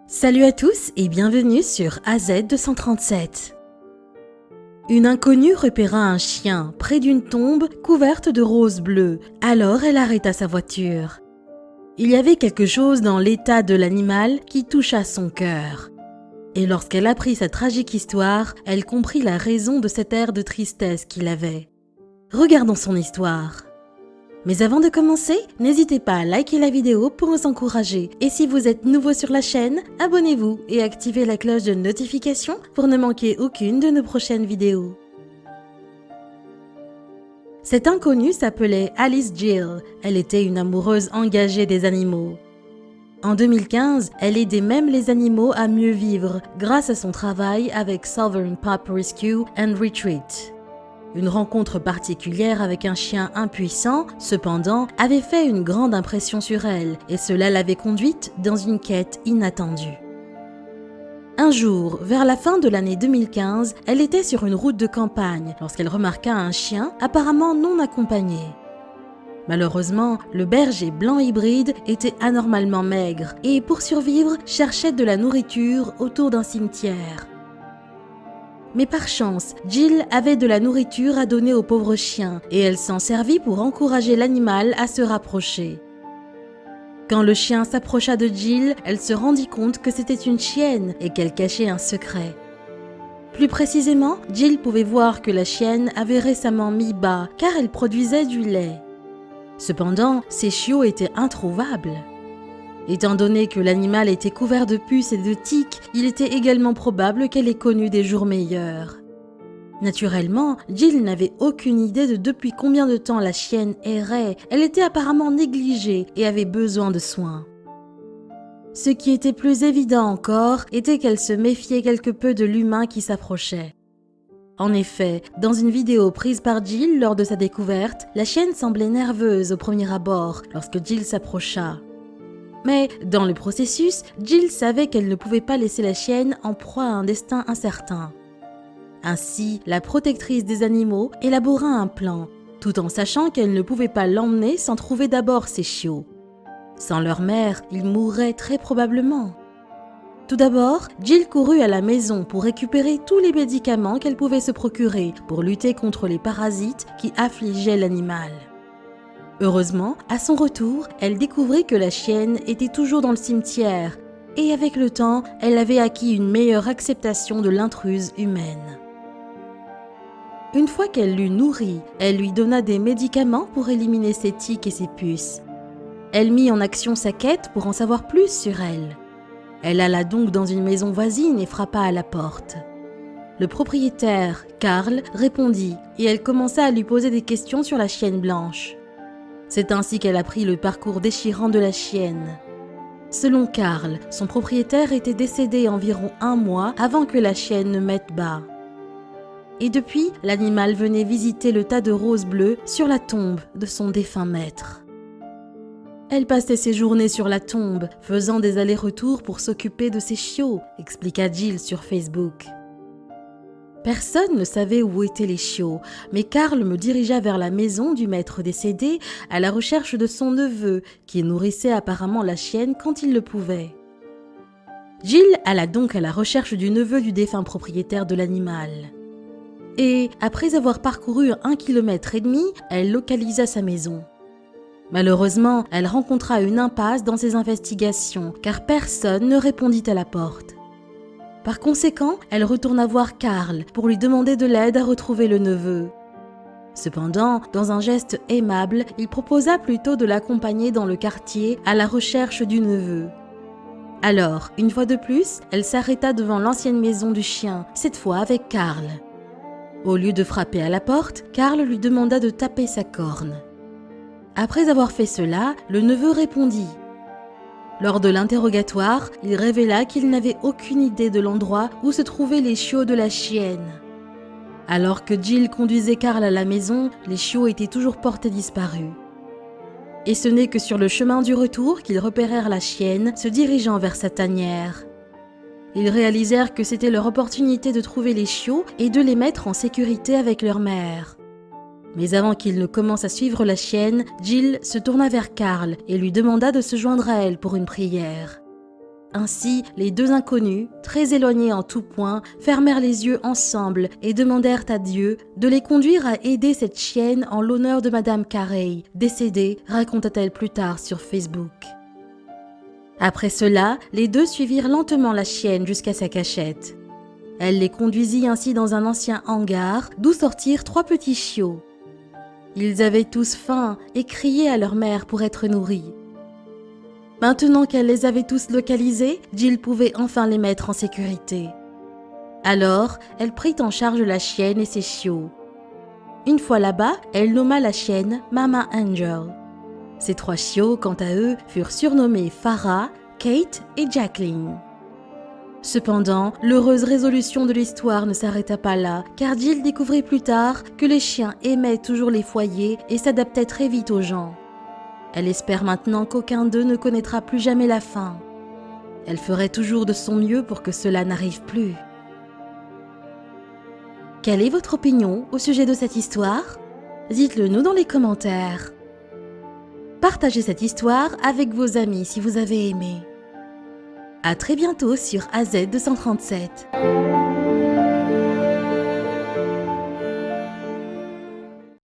Salut à tous et bienvenue sur AZ237. Une inconnue repéra un chien près d'une tombe couverte de roses bleues, alors elle arrêta sa voiture. Il y avait quelque chose dans l'état de l'animal qui toucha son cœur. Et lorsqu'elle apprit sa tragique histoire, elle comprit la raison de cet air de tristesse qu'il avait. Regardons son histoire. Mais avant de commencer, n'hésitez pas à liker la vidéo pour nous encourager. Et si vous êtes nouveau sur la chaîne, abonnez-vous et activez la cloche de notification pour ne manquer aucune de nos prochaines vidéos. Cette inconnue s'appelait Alice Gill. Elle était une amoureuse engagée des animaux. En 2015, elle aidait même les animaux à mieux vivre grâce à son travail avec Southern Pup Rescue and Retreat. Une rencontre particulière avec un chien impuissant, cependant, avait fait une grande impression sur elle et cela l'avait conduite dans une quête inattendue. Un jour, vers la fin de l'année 2015, elle était sur une route de campagne lorsqu'elle remarqua un chien apparemment non accompagné. Malheureusement, le berger blanc hybride était anormalement maigre et pour survivre, cherchait de la nourriture autour d'un cimetière. Mais par chance, Jill avait de la nourriture à donner au pauvre chien et elle s'en servit pour encourager l'animal à se rapprocher. Quand le chien s'approcha de Jill, elle se rendit compte que c'était une chienne et qu'elle cachait un secret. Plus précisément, Jill pouvait voir que la chienne avait récemment mis bas car elle produisait du lait. Cependant, ses chiots étaient introuvables. Étant donné que l'animal était couvert de puces et de tiques, il était également probable qu'elle ait connu des jours meilleurs. Naturellement, Jill n'avait aucune idée de depuis combien de temps la chienne errait. Elle était apparemment négligée et avait besoin de soins. Ce qui était plus évident encore était qu'elle se méfiait quelque peu de l'humain qui s'approchait. En effet, dans une vidéo prise par Jill lors de sa découverte, la chienne semblait nerveuse au premier abord lorsque Jill s'approcha. Mais dans le processus, Jill savait qu'elle ne pouvait pas laisser la chienne en proie à un destin incertain. Ainsi, la protectrice des animaux élabora un plan, tout en sachant qu'elle ne pouvait pas l'emmener sans trouver d'abord ses chiots. Sans leur mère, ils mourraient très probablement. Tout d'abord, Jill courut à la maison pour récupérer tous les médicaments qu'elle pouvait se procurer pour lutter contre les parasites qui affligeaient l'animal. Heureusement, à son retour, elle découvrit que la chienne était toujours dans le cimetière et avec le temps, elle avait acquis une meilleure acceptation de l'intruse humaine. Une fois qu'elle l'eut nourrie, elle lui donna des médicaments pour éliminer ses tiques et ses puces. Elle mit en action sa quête pour en savoir plus sur elle. Elle alla donc dans une maison voisine et frappa à la porte. Le propriétaire, Carl, répondit et elle commença à lui poser des questions sur la chienne blanche. C'est ainsi qu'elle apprit le parcours déchirant de la chienne. Selon Carl, son propriétaire était décédé environ 1 mois avant que la chienne ne mette bas. Et depuis, l'animal venait visiter le tas de roses bleues sur la tombe de son défunt maître. Elle passait ses journées sur la tombe, faisant des allers-retours pour s'occuper de ses chiots, expliqua Jill sur Facebook. Personne ne savait où étaient les chiots, mais Carl me dirigea vers la maison du maître décédé à la recherche de son neveu, qui nourrissait apparemment la chienne quand il le pouvait. Jill alla donc à la recherche du neveu du défunt propriétaire de l'animal. Et, après avoir parcouru 1,5 km, elle localisa sa maison. Malheureusement, elle rencontra une impasse dans ses investigations, car personne ne répondit à la porte. Par conséquent, elle retourna voir Carl pour lui demander de l'aide à retrouver le neveu. Cependant, dans un geste aimable, il proposa plutôt de l'accompagner dans le quartier à la recherche du neveu. Alors, une fois de plus, elle s'arrêta devant l'ancienne maison du chien, cette fois avec Carl. Au lieu de frapper à la porte, Carl lui demanda de taper sa corne. Après avoir fait cela, le neveu répondit. Lors de l'interrogatoire, il révéla qu'il n'avait aucune idée de l'endroit où se trouvaient les chiots de la chienne. Alors que Jill conduisait Carl à la maison, les chiots étaient toujours portés disparus. Et ce n'est que sur le chemin du retour qu'ils repérèrent la chienne se dirigeant vers sa tanière. Ils réalisèrent que c'était leur opportunité de trouver les chiots et de les mettre en sécurité avec leur mère. Mais avant qu'il ne commence à suivre la chienne, Jill se tourna vers Carl et lui demanda de se joindre à elle pour une prière. Ainsi, les deux inconnus, très éloignés en tout point, fermèrent les yeux ensemble et demandèrent à Dieu de les conduire à aider cette chienne en l'honneur de Madame Carey, décédée, raconta-t-elle plus tard sur Facebook. Après cela, les deux suivirent lentement la chienne jusqu'à sa cachette. Elle les conduisit ainsi dans un ancien hangar, d'où sortirent 3 petits chiots. Ils avaient tous faim et criaient à leur mère pour être nourris. Maintenant qu'elle les avait tous localisés, Jill pouvait enfin les mettre en sécurité. Alors, elle prit en charge la chienne et ses chiots. Une fois là-bas, elle nomma la chienne Mama Angel. Ces 3 chiots, quant à eux, furent surnommés Farah, Kate et Jacqueline. Cependant, l'heureuse résolution de l'histoire ne s'arrêta pas là, car Jill découvrit plus tard que les chiens aimaient toujours les foyers et s'adaptaient très vite aux gens. Elle espère maintenant qu'aucun d'eux ne connaîtra plus jamais la faim. Elle ferait toujours de son mieux pour que cela n'arrive plus. Quelle est votre opinion au sujet de cette histoire? Dites-le nous dans les commentaires. Partagez cette histoire avec vos amis si vous avez aimé. À très bientôt sur AZ237.